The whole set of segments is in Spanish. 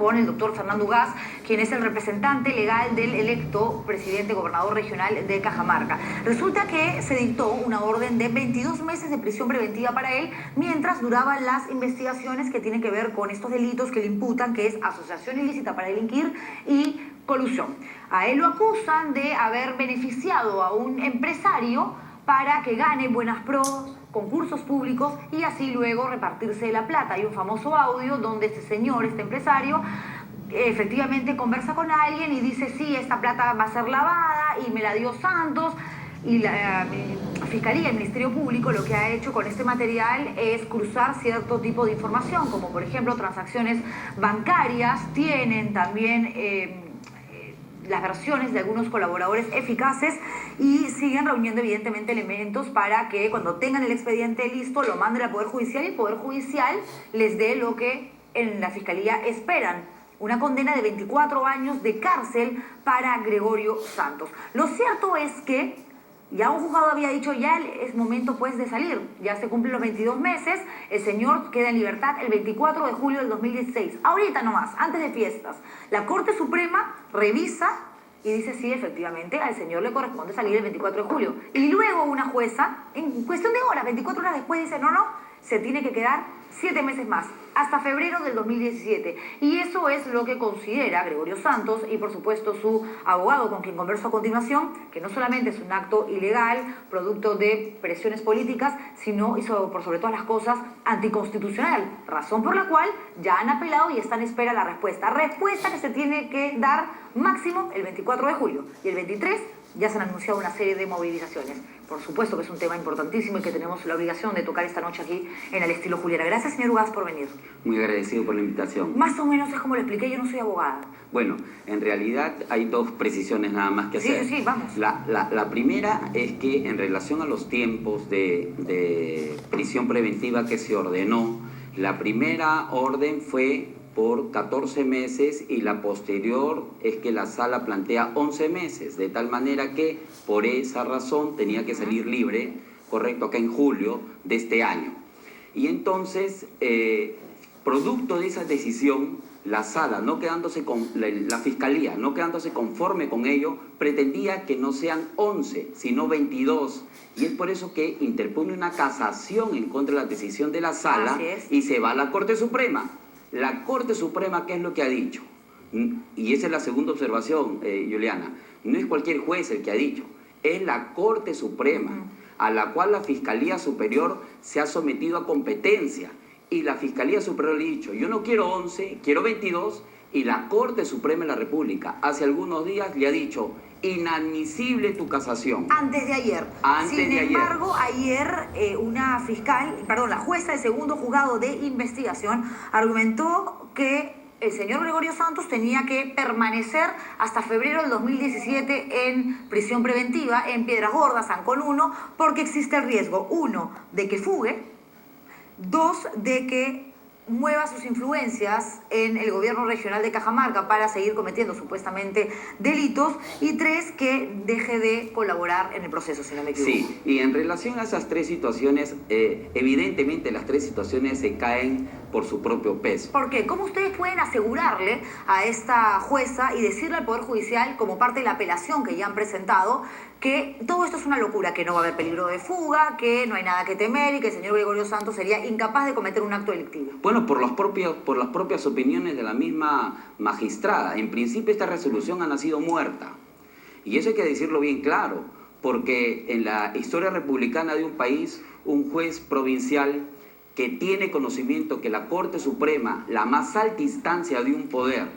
con el doctor Fernando Ugaz, quien es el representante legal del electo presidente gobernador regional de Cajamarca. Resulta que se dictó una orden de 22 meses de prisión preventiva para él mientras duraban las investigaciones que tienen que ver con estos delitos que le imputan, que es asociación ilícita para delinquir y colusión. A él lo acusan de haber beneficiado a un empresario para que gane buenas pros, concursos públicos y así luego repartirse la plata. Hay un famoso audio donde este señor, este empresario, efectivamente conversa con alguien y dice: sí, esta plata va a ser lavada y me la dio Santos. Y la Fiscalía, el Ministerio Público, lo que ha hecho con este material es cruzar cierto tipo de información, como por ejemplo transacciones bancarias. Tienen también las versiones de algunos colaboradores eficaces y siguen reuniendo evidentemente elementos para que cuando tengan el expediente listo lo manden al Poder Judicial y el Poder Judicial les dé lo que en la Fiscalía esperan: una condena de 24 años de cárcel para Gregorio Santos. Lo cierto es que ya un juzgado había dicho: ya es momento pues de salir, ya se cumplen los 22 meses, el señor queda en libertad el 24 de julio del 2016. Ahorita nomás, antes de fiestas, la Corte Suprema revisa y dice: sí, efectivamente, al señor le corresponde salir el 24 de julio. Y luego una jueza, en cuestión de horas, 24 horas después, dice: no, se tiene que quedar 7 meses más, hasta febrero del 2017. Y eso es lo que considera Gregorio Santos y por supuesto su abogado, con quien converso a continuación, que no solamente es un acto ilegal, producto de presiones políticas, sino, y por sobre todas las cosas, anticonstitucional, razón por la cual ya han apelado y están en espera la respuesta. Respuesta que se tiene que dar máximo el 24 de julio y el 23 ya se han anunciado una serie de movilizaciones. Por supuesto que es un tema importantísimo y que tenemos la obligación de tocar esta noche aquí en El Estilo Juliana. Gracias, señor Ugaz, por venir. Muy agradecido por la invitación. Más o menos es como lo expliqué, yo no soy abogada. Bueno, en realidad hay dos precisiones nada más que hacer. Sí, vamos. La primera es que en relación a los tiempos de prisión preventiva que se ordenó, la primera orden fue por 14 meses y la posterior es que la sala plantea 11 meses, de tal manera que por esa razón tenía que salir libre, correcto, acá en julio de este año. Y entonces, producto de esa decisión, la sala, no quedándose con la fiscalía, no quedándose conforme con ello, pretendía que no sean 11, sino 22. Y es por eso que interpone una casación en contra de la decisión de la sala y se va a la Corte Suprema. La Corte Suprema, ¿qué es lo que ha dicho? Y esa es la segunda observación, Juliana. No es cualquier juez el que ha dicho, es la Corte Suprema, a la cual la Fiscalía Superior se ha sometido a competencia. Y la Fiscalía Superior le ha dicho: yo no quiero 11, quiero 22. Y la Corte Suprema de la República hace algunos días le ha dicho: inadmisible tu casación. Antes de ayer. Sin embargo, ayer la jueza del segundo juzgado de investigación argumentó que el señor Gregorio Santos tenía que permanecer hasta febrero del 2017 en prisión preventiva en Piedras Gordas, Ancón 1, porque existe el riesgo, 1, de que fugue, 2, de que mueva sus influencias en el gobierno regional de Cajamarca para seguir cometiendo supuestamente delitos, y 3, que deje de colaborar en el proceso, si no me equivoco. Sí, y en relación a esas tres situaciones, evidentemente las tres situaciones se caen por su propio peso. ¿Por qué? ¿Cómo ustedes pueden asegurarle a esta jueza y decirle al Poder Judicial, como parte de la apelación que ya han presentado, que todo esto es una locura, que no va a haber peligro de fuga, que no hay nada que temer y que el señor Gregorio Santos sería incapaz de cometer un acto delictivo? Bueno, por las propias opiniones de la misma magistrada. En principio esta resolución ha nacido muerta. Y eso hay que decirlo bien claro, porque en la historia republicana de un país, un juez provincial que tiene conocimiento que la Corte Suprema, la más alta instancia de un poder,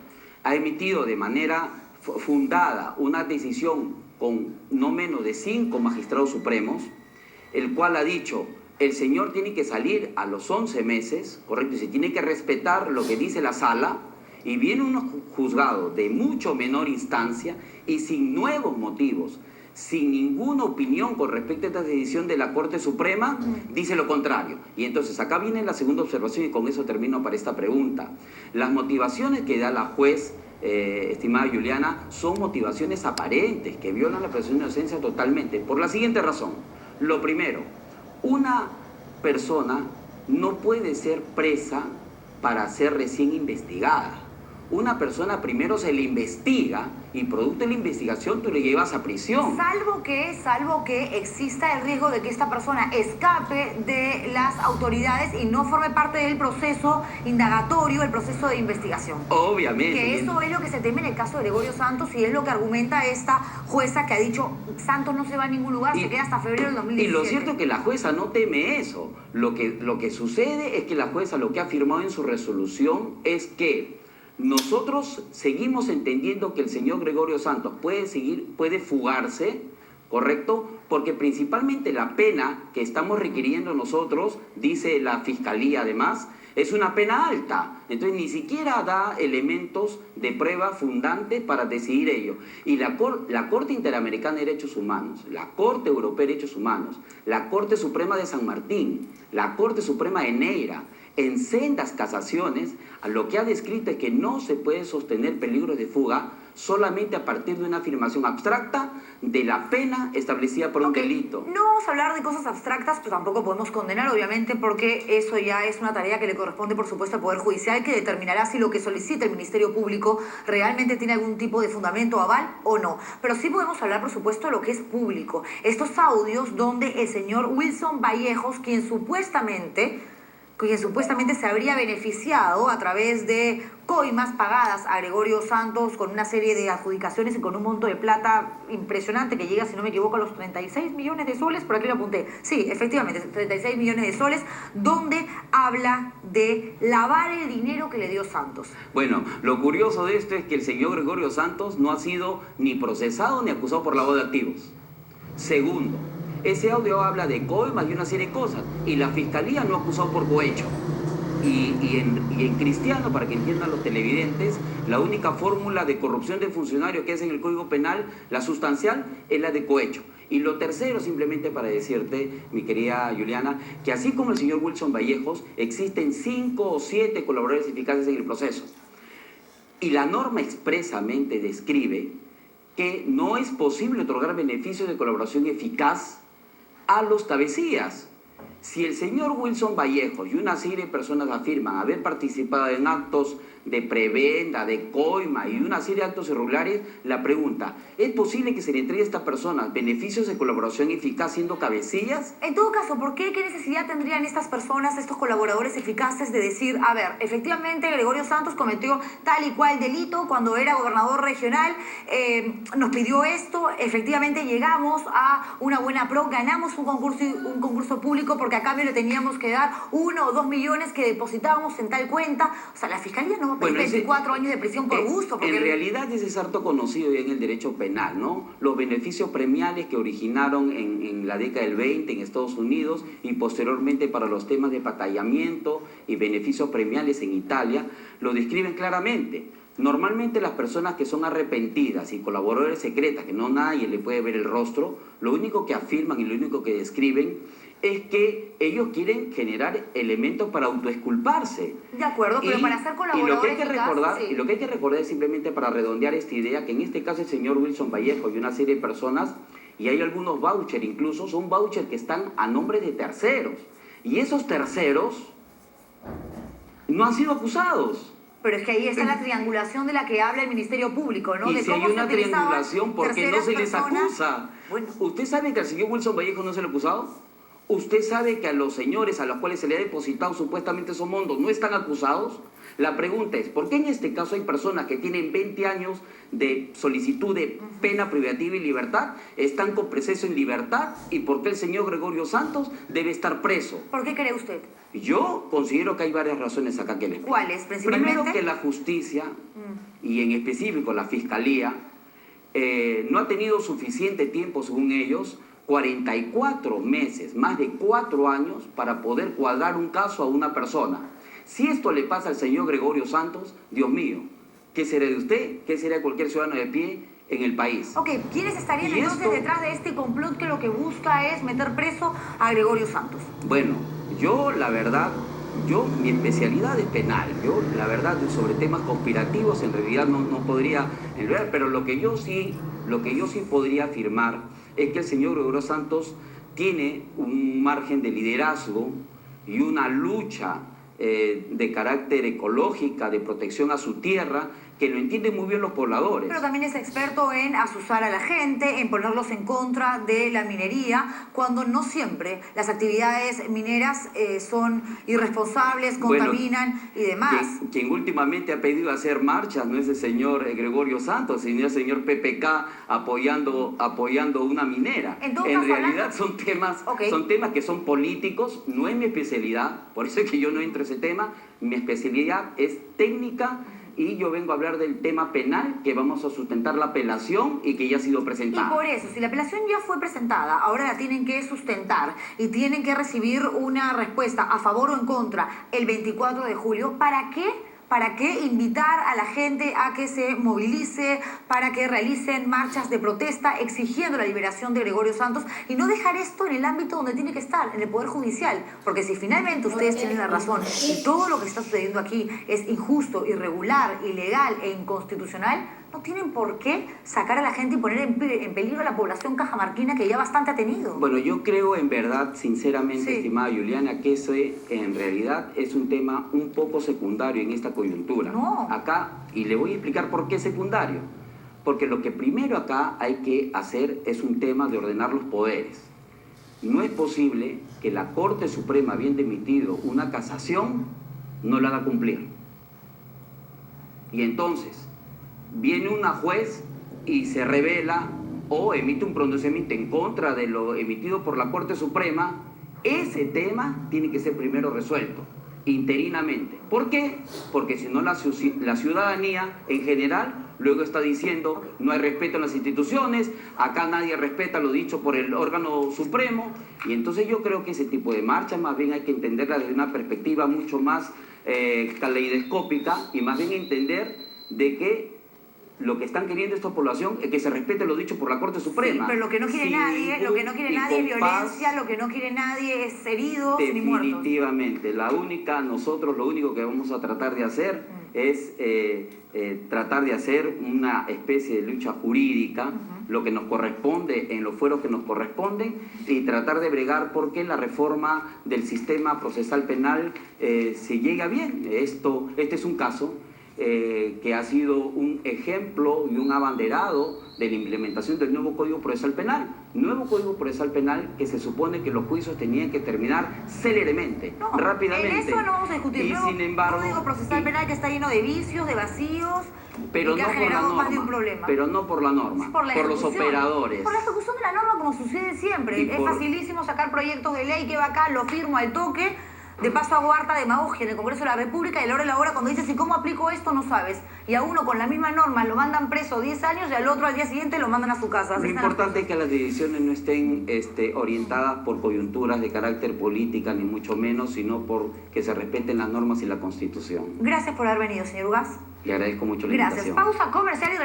ha emitido de manera fundada una decisión con no menos de 5 magistrados supremos, el cual ha dicho: el señor tiene que salir a los 11 meses, correcto, y se tiene que respetar lo que dice la sala, y viene un juzgado de mucho menor instancia y sin nuevos motivos, sin ninguna opinión con respecto a esta decisión de la Corte Suprema, dice lo contrario. Y entonces acá viene la segunda observación y con eso termino para esta pregunta. Las motivaciones que da la juez, estimada Juliana, son motivaciones aparentes que violan la presunción de inocencia totalmente, por la siguiente razón. Lo primero, una persona no puede ser presa para ser recién investigada. una persona primero se le investiga y producto de la investigación tú le llevas a prisión. Salvo que exista el riesgo de que esta persona escape de las autoridades y no forme parte del proceso indagatorio, el proceso de investigación. Obviamente. Que eso es lo que se teme en el caso de Gregorio Santos y es lo que argumenta esta jueza que ha dicho Santos no se va a ningún lugar, se queda hasta febrero del 2017. Y lo cierto es que la jueza no teme eso. Lo que sucede es que la jueza lo que ha afirmado en su resolución es que nosotros seguimos entendiendo que el señor Gregorio Santos puede fugarse, ¿correcto? Porque principalmente la pena que estamos requiriendo nosotros, dice la Fiscalía además, es una pena alta. Entonces ni siquiera da elementos de prueba fundantes para decidir ello. Y la Corte Interamericana de Derechos Humanos, la Corte Europea de Derechos Humanos, la Corte Suprema de San Martín, la Corte Suprema de Neira, en sendas casaciones, lo que ha descrito es que no se puede sostener peligro de fuga solamente a partir de una afirmación abstracta de la pena establecida por un delito. No vamos a hablar de cosas abstractas, pero tampoco podemos condenar, obviamente, porque eso ya es una tarea que le corresponde, por supuesto, al Poder Judicial, que determinará si lo que solicita el Ministerio Público realmente tiene algún tipo de fundamento, aval o no. Pero sí podemos hablar, por supuesto, de lo que es público. Estos audios donde el señor Wilson Vallejos, quien supuestamente se habría beneficiado a través de coimas pagadas a Gregorio Santos con una serie de adjudicaciones y con un monto de plata impresionante que llega, si no me equivoco, a los 36 millones de soles, por aquí lo apunté. Sí, efectivamente, 36 millones de soles, donde habla de lavar el dinero que le dio Santos. Bueno, lo curioso de esto es que el señor Gregorio Santos no ha sido ni procesado ni acusado por lavado de activos. Segundo, ese audio habla de coimas y una serie de cosas, y la Fiscalía no acusó por cohecho. Y en cristiano, para que entiendan los televidentes, la única fórmula de corrupción de funcionario que es en el Código Penal, la sustancial, es la de cohecho. Y lo tercero, simplemente para decirte, mi querida Juliana, que así como el señor Wilson Vallejos, existen 5 o 7 colaboradores eficaces en el proceso. Y la norma expresamente describe que no es posible otorgar beneficios de colaboración eficaz a los cabecillas. Si el señor Wilson Vallejos y una serie de personas afirman haber participado en actos de prebenda, de coima y una serie de actos irregulares, la pregunta, ¿es posible que se le entregue a estas personas beneficios de colaboración eficaz siendo cabecillas? En todo caso, ¿por qué? ¿Qué necesidad tendrían estas personas, estos colaboradores eficaces de decir, a ver, efectivamente Gregorio Santos cometió tal y cual delito cuando era gobernador regional, nos pidió esto, efectivamente llegamos a una buena pro, ganamos un concurso público porque a cambio le teníamos que dar 1 o 2 millones que depositábamos en tal cuenta? O sea, la Fiscalía no va a pedir 24 años de prisión por gusto. Porque en realidad ese es harto conocido ya en el derecho penal, ¿no? Los beneficios premiales que originaron en la década del 20 en Estados Unidos y posteriormente para los temas de patallamiento y beneficios premiales en Italia, lo describen claramente. Normalmente las personas que son arrepentidas y colaboradores secretas, que no nadie le puede ver el rostro, lo único que afirman y lo único que describen es que ellos quieren generar elementos para autoexculparse. De acuerdo, pero para ser colaboradores y lo que hay que sí. recordar es simplemente para redondear esta idea, que en este caso el señor Wilson Vallejo y una serie de personas, y hay algunos vouchers incluso, son vouchers que están a nombre de terceros. Y esos terceros no han sido acusados. Pero es que ahí está la triangulación de la que habla el Ministerio Público, ¿no? Y de si hay una triangulación, ¿por qué no se les acusa? Bueno. ¿Usted sabe que al señor Wilson Vallejo no se le ha acusado? ¿Usted sabe que a los señores a los cuales se le ha depositado supuestamente esos montos no están acusados? La pregunta es, ¿por qué en este caso hay personas que tienen 20 años de solicitud de pena privativa y libertad, están con proceso en libertad, y por qué el señor Gregorio Santos debe estar preso? ¿Por qué cree usted? Yo considero que hay varias razones acá que le explico. ¿Cuáles, principalmente? Primero, que la justicia, y en específico la Fiscalía, no ha tenido suficiente tiempo, según ellos, 44 meses, más de 4 años, para poder cuadrar un caso a una persona. Si esto le pasa al señor Gregorio Santos, Dios mío, ¿qué será de usted? ¿Qué será de cualquier ciudadano de pie en el país? Ok, ¿quiénes estarían entonces detrás de este complot que lo que busca es meter preso a Gregorio Santos? Bueno, yo la verdad, mi especialidad es penal. Yo la verdad sobre temas conspirativos en realidad no podría ver, pero lo que yo sí podría afirmar es que el señor Gregorio Santos tiene un margen de liderazgo y una lucha de carácter ecológica, de protección a su tierra, que lo entienden muy bien los pobladores. Pero también es experto en asusar a la gente, en ponerlos en contra de la minería, cuando no siempre las actividades mineras son irresponsables, contaminan y demás. Quien últimamente ha pedido hacer marchas no es el señor Gregorio Santos, sino el señor PPK apoyando una minera. En realidad son temas que son políticos, no es mi especialidad, por eso es que yo no entro en ese tema. Mi especialidad es técnica y yo vengo a hablar del tema penal, que vamos a sustentar la apelación y que ya ha sido presentada. Y por eso, si la apelación ya fue presentada, ahora la tienen que sustentar y tienen que recibir una respuesta a favor o en contra el 24 de julio, ¿para qué? ¿Para qué invitar a la gente a que se movilice, para que realicen marchas de protesta exigiendo la liberación de Gregorio Santos y no dejar esto en el ámbito donde tiene que estar, en el Poder Judicial? Porque si finalmente ustedes tienen la razón y todo lo que está sucediendo aquí es injusto, irregular, ilegal e inconstitucional, no tienen por qué sacar a la gente y poner en peligro a la población cajamarquina que ya bastante ha tenido. Bueno, yo creo en verdad, sinceramente, estimada Juliana, que ese en realidad es un tema un poco secundario en esta coyuntura. No. Acá, y le voy a explicar por qué secundario. Porque lo que primero acá hay que hacer es un tema de ordenar los poderes. No es posible que la Corte Suprema, habiendo emitido una casación, no la haga cumplir. Y entonces viene una juez y se revela o emite un pronunciamiento en contra de lo emitido por la Corte Suprema. Ese tema tiene que ser primero resuelto interinamente. ¿Por qué? Porque si no la ciudadanía en general luego está diciendo no hay respeto en las instituciones, acá nadie respeta lo dicho por el órgano supremo, y entonces yo creo que ese tipo de marcha más bien hay que entenderla desde una perspectiva mucho más caleidoscópica y más bien entender de que lo que están queriendo esta población es que se respete lo dicho por la Corte Suprema. Sí, pero lo que no quiere nadie es violencia, lo que no quiere nadie es heridos ni muertos. Definitivamente, nosotros lo único que vamos a tratar de hacer es tratar de hacer una especie de lucha jurídica, lo que nos corresponde en los fueros que nos corresponden, y tratar de bregar porque la reforma del sistema procesal penal se llega bien. Este es un caso que ha sido un ejemplo y un abanderado de la implementación del nuevo Código Procesal Penal. Nuevo Código Procesal Penal que se supone que los juicios tenían que terminar céleremente, rápidamente. En eso no vamos a discutir. Y sin embargo, Código Procesal Penal que está lleno de vicios, de vacíos, pero y que no ha generado por la más de un norma, problema. pero no por la norma, por los operadores. Por la ejecución de la norma, como sucede siempre. Es facilísimo sacar proyectos de ley que va acá, lo firmo al toque. De paso hago harta demagogia en el Congreso de la República y a la hora cuando dices, ¿y cómo aplico esto? No sabes. Y a uno con la misma norma lo mandan preso 10 años y al otro al día siguiente lo mandan a su casa. Lo importante es que las decisiones no estén orientadas por coyunturas de carácter política, ni mucho menos, sino por que se respeten las normas y la Constitución. Gracias por haber venido, señor Ugaz. Le agradezco mucho la invitación. Gracias. Pausa comercial y regreso.